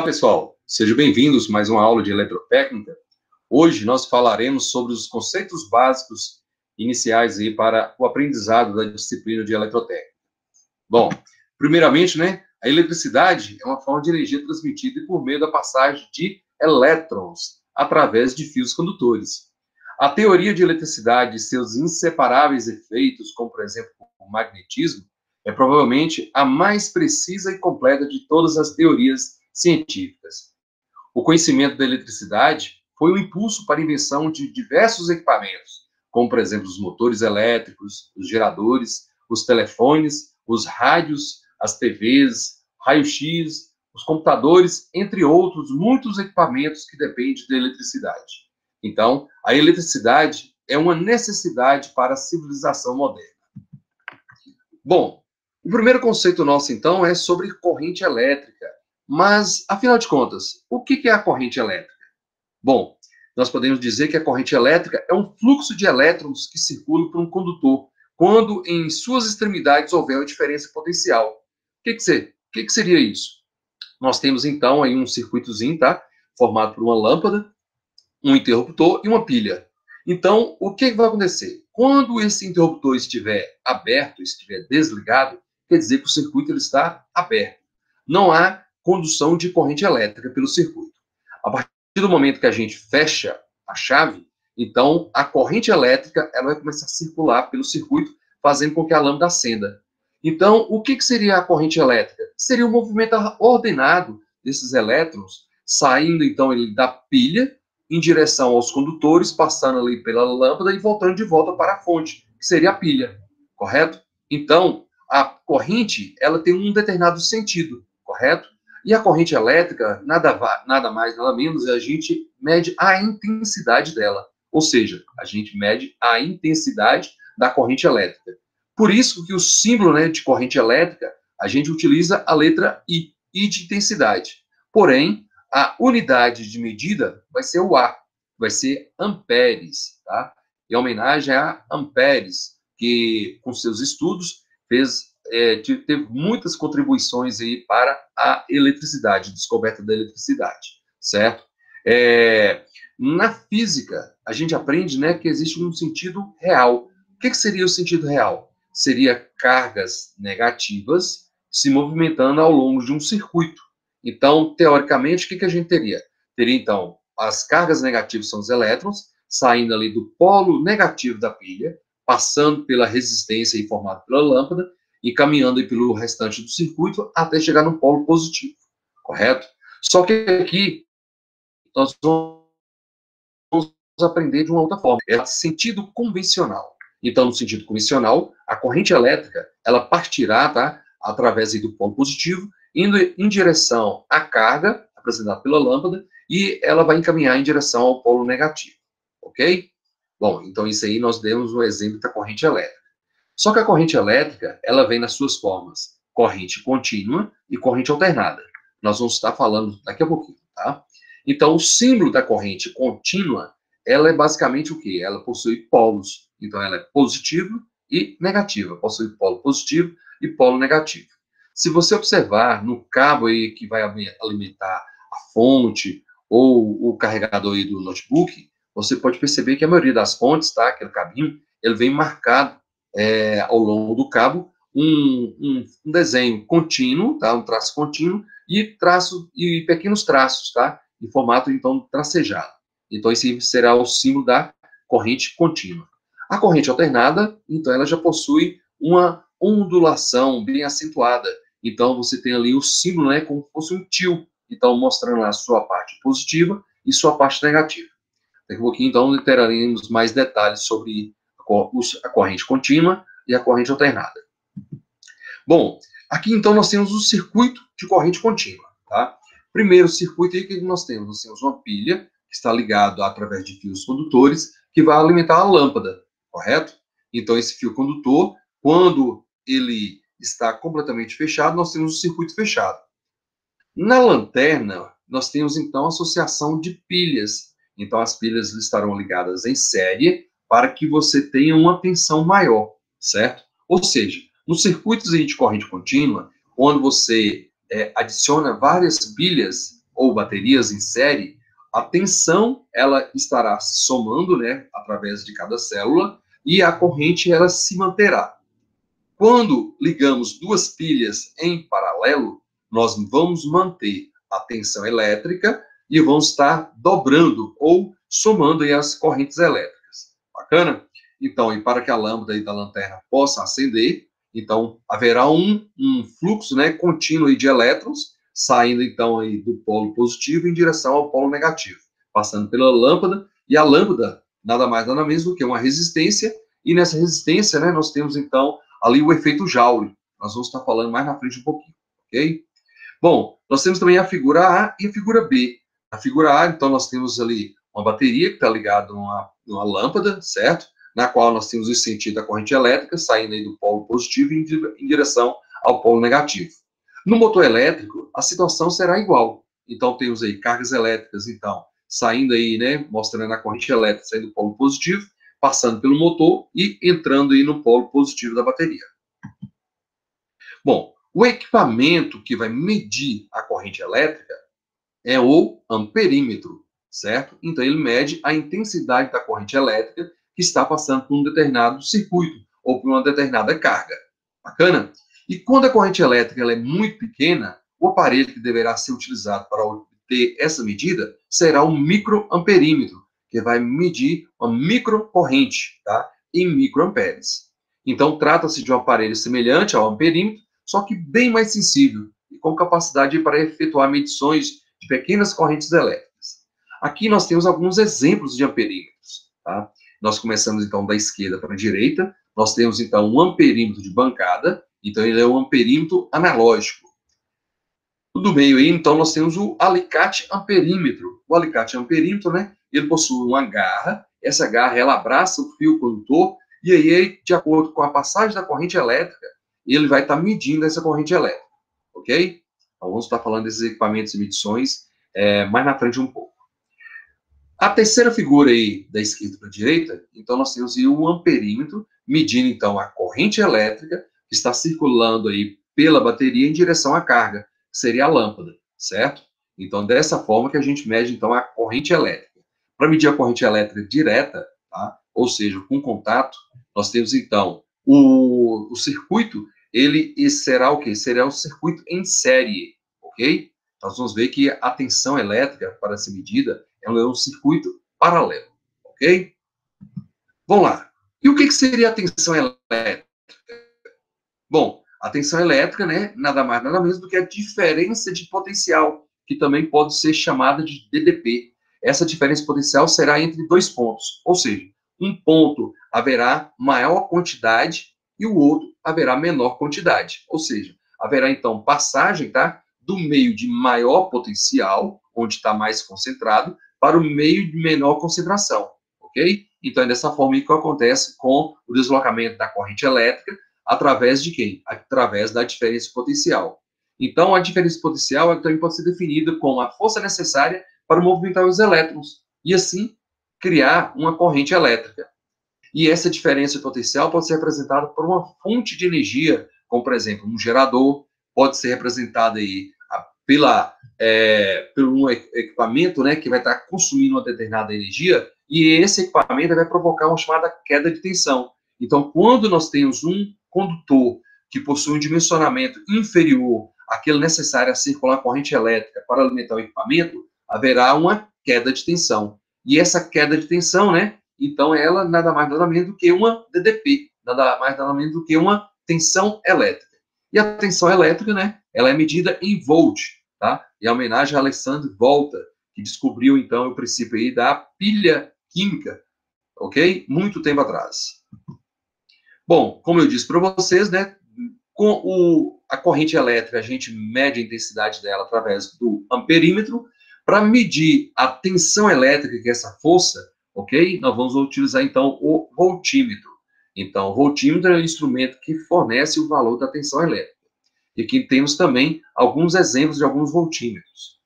pessoal, sejam bem-vindos a mais uma aula de eletrotécnica. Hoje nós falaremos sobre os conceitos básicos iniciais aí para o aprendizado da disciplina de eletrotécnica. Bom, primeiramente, a eletricidade é uma forma de energia transmitida por meio da passagem de elétrons através de fios condutores. A teoria de eletricidade e seus inseparáveis efeitos, como por exemplo o magnetismo, é provavelmente a mais precisa e completa de todas as teorias científicas. O conhecimento da eletricidade foi o impulso para a invenção de diversos equipamentos, como, por exemplo, os motores elétricos, os geradores, os telefones, os rádios, as TVs, raio-x, os computadores, entre outros, muitos equipamentos que dependem da eletricidade. Então, a eletricidade é uma necessidade para a civilização moderna. Bom, o primeiro conceito nosso, então, é sobre corrente elétrica. Mas, afinal de contas, o que é a corrente elétrica? Bom, nós podemos dizer que a corrente elétrica é um fluxo de elétrons que circula por um condutor, quando em suas extremidades houver uma diferença potencial. O que seria isso? Nós temos, então, aí um circuitozinho, tá? Formado por uma lâmpada, um interruptor e uma pilha. Então, o que vai acontecer? Quando esse interruptor estiver aberto, estiver desligado, quer dizer que o circuito ele está aberto. Não há condução de corrente elétrica pelo circuito. A partir do momento que a gente fecha a chave, então a corrente elétrica ela vai começar a circular pelo circuito, fazendo com que a lâmpada acenda. Então, o que seria a corrente elétrica? Seria um movimento ordenado desses elétrons, saindo então ele da pilha em direção aos condutores, passando ali pela lâmpada e voltando de volta para a fonte, que seria a pilha, correto? Então, a corrente ela tem um determinado sentido, correto? E a corrente elétrica, nada mais, nada menos, a gente mede a intensidade dela. Ou seja, a gente mede a intensidade da corrente elétrica. Por isso que o símbolo de corrente elétrica, a gente utiliza a letra I de intensidade. Porém, a unidade de medida vai ser o A, vai ser amperes, tá? Em homenagem a Amperes, que com seus estudos teve muitas contribuições aí para a eletricidade, descoberta da eletricidade, certo? Na física, a gente aprende que existe um sentido real. O que seria o sentido real? Seria cargas negativas se movimentando ao longo de um circuito. Então, teoricamente, o que a gente teria? Teria, então, as cargas negativas são os elétrons, saindo ali do polo negativo da pilha, passando pela resistência aí formada pela lâmpada, e caminhando aí pelo restante do circuito até chegar no polo positivo, correto? Só que aqui nós vamos aprender de uma outra forma, é sentido convencional. Então, no sentido convencional, a corrente elétrica, ela partirá, tá, através aí do polo positivo, indo em direção à carga apresentada pela lâmpada, e ela vai encaminhar em direção ao polo negativo, ok? Bom, então isso aí nós demos um exemplo da corrente elétrica. Só que a corrente elétrica, ela vem nas suas formas corrente contínua e corrente alternada. Nós vamos estar falando daqui a pouquinho, tá? Então, o símbolo da corrente contínua, ela é basicamente o quê? Ela possui polos. Então, ela é positiva e negativa. Possui polo positivo e polo negativo. Se você observar no cabo aí que vai alimentar a fonte ou o carregador aí do notebook, você pode perceber que a maioria das fontes, tá? Aquele cabinho, ele vem marcado ao longo do cabo um desenho contínuo, tá? Um traço contínuo e pequenos traços, tá? Em formato, então, tracejado. Então, esse será o símbolo da corrente contínua. A corrente alternada, então, ela já possui uma ondulação bem acentuada. Então, você tem ali o símbolo, como se fosse um tio. Então, mostrando a sua parte positiva e sua parte negativa. Daqui a pouquinho, então, teremos mais detalhes sobre a corrente contínua e a corrente alternada. Bom, aqui então nós temos o circuito de corrente contínua, tá? Primeiro circuito aí que nós temos? Nós temos uma pilha que está ligada através de fios condutores que vai alimentar a lâmpada, correto? Então esse fio condutor, quando ele está completamente fechado, nós temos o circuito fechado. Na lanterna, nós temos então a associação de pilhas. Então as pilhas estarão ligadas em série para que você tenha uma tensão maior, certo? Ou seja, nos circuitos de corrente contínua, quando você adiciona várias pilhas, ou baterias em série, a tensão ela estará somando, né, através de cada célula, e a corrente ela se manterá. Quando ligamos duas pilhas em paralelo, nós vamos manter a tensão elétrica e vamos estar dobrando ou somando aí as correntes elétricas. Bacana? Então, e para que a lâmpada aí da lanterna possa acender, então haverá um fluxo, né, contínuo aí de elétrons saindo então aí do polo positivo em direção ao polo negativo, passando pela lâmpada, e a lâmpada nada mais nada menos do que uma resistência, e nessa resistência, né, nós temos então ali o efeito Joule. Nós vamos estar falando mais na frente um pouquinho, ok? Bom, nós temos também a figura A e a figura B. A figura A, então, nós temos ali uma bateria que está ligada a uma lâmpada, certo? Na qual nós temos o sentido da corrente elétrica saindo aí do polo positivo em direção ao polo negativo. No motor elétrico, a situação será igual. Então, temos aí cargas elétricas, então, saindo aí, né, mostrando a corrente elétrica saindo do polo positivo, passando pelo motor e entrando aí no polo positivo da bateria. Bom, o equipamento que vai medir a corrente elétrica é o amperímetro, certo? Então, ele mede a intensidade da corrente elétrica que está passando por um determinado circuito ou por uma determinada carga. Bacana? E quando a corrente elétrica ela é muito pequena, o aparelho que deverá ser utilizado para obter essa medida será o microamperímetro, que vai medir uma microcorrente, tá? Em microamperes. Então, trata-se de um aparelho semelhante ao amperímetro, só que bem mais sensível e com capacidade para efetuar medições de pequenas correntes elétricas. Aqui nós temos alguns exemplos de amperímetros, tá? Nós começamos, então, da esquerda para a direita. Nós temos, então, um amperímetro de bancada. Então, ele é um amperímetro analógico. Do meio aí, então, nós temos o alicate amperímetro. O alicate amperímetro, né? Ele possui uma garra. Essa garra, ela abraça o fio condutor. E aí, de acordo com a passagem da corrente elétrica, ele vai estar medindo essa corrente elétrica. Ok? Então, vamos estar falando desses equipamentos e medições mais na frente um pouco. A terceira figura aí, da esquerda para a direita, então nós temos aí o amperímetro, medindo então a corrente elétrica que está circulando aí pela bateria em direção à carga, que seria a lâmpada, certo? Então, dessa forma que a gente mede então a corrente elétrica. Para medir a corrente elétrica direta, tá? Ou seja, com contato, nós temos então o circuito, ele será o quê? Será o circuito em série, ok? Nós vamos ver que a tensão elétrica para ser medida é um circuito paralelo, ok? Vamos lá. E o que seria a tensão elétrica? Bom, a tensão elétrica, né, nada mais, nada menos do que a diferença de potencial, que também pode ser chamada de DDP. Essa diferença de potencial será entre dois pontos, ou seja, um ponto haverá maior quantidade e o outro haverá menor quantidade. Ou seja, haverá, então, passagem, tá, do meio de maior potencial, onde está mais concentrado, para o meio de menor concentração, ok? Então, é dessa forma que acontece com o deslocamento da corrente elétrica, através de quem? Através da diferença potencial. Então, a diferença potencial também pode ser definida como a força necessária para movimentar os elétrons, e assim criar uma corrente elétrica. E essa diferença potencial pode ser representada por uma fonte de energia, como, por exemplo, um gerador, pode ser representada aí por um equipamento, né, que vai estar consumindo uma determinada energia, e esse equipamento vai provocar uma chamada queda de tensão. Então, quando nós temos um condutor que possui um dimensionamento inferior àquele necessário a circular a corrente elétrica para alimentar o equipamento, haverá uma queda de tensão. E essa queda de tensão, né, então ela nada mais nada menos do que uma DDP, nada mais nada menos do que uma tensão elétrica. E a tensão elétrica, né, ela é medida em volt, tá? Em homenagem a Alexandre Volta, que descobriu, então, o princípio aí da pilha química, ok? Muito tempo atrás. Bom, como eu disse para vocês, né, com a corrente elétrica, a gente mede a intensidade dela através do amperímetro. Para medir a tensão elétrica, que é essa força, ok? Nós vamos utilizar, então, o voltímetro. Então, o voltímetro é o instrumento que fornece o valor da tensão elétrica. E aqui temos também alguns exemplos de alguns voltímetros.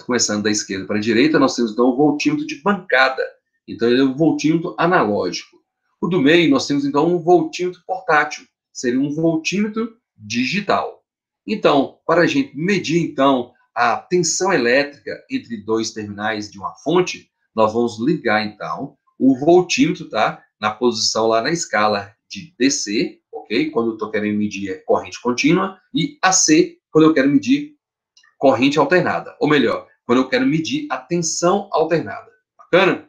Começando da esquerda para a direita, nós temos, então, o voltímetro de bancada. Então, ele é um voltímetro analógico. O do meio, nós temos, então, um voltímetro portátil. Seria um voltímetro digital. Então, para a gente medir, então, a tensão elétrica entre dois terminais de uma fonte, nós vamos ligar, então, o voltímetro, tá? Na posição lá na escala de DC, ok? Quando eu estou querendo medir corrente contínua, e AC, quando eu quero medir corrente alternada. Ou melhor, quando eu quero medir a tensão alternada. Bacana?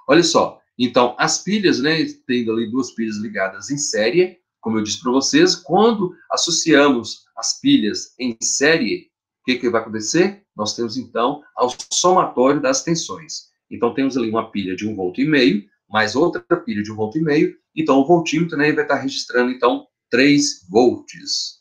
Olha só. Então, as pilhas, né? Tendo ali duas pilhas ligadas em série, como eu disse para vocês, quando associamos as pilhas em série, o que vai acontecer? Nós temos, então, o somatório das tensões. Então, temos ali uma pilha de 1,5 V, mais outra pilha de 1,5 V. Então, o voltímetro, né, vai estar registrando, então, 3 volts.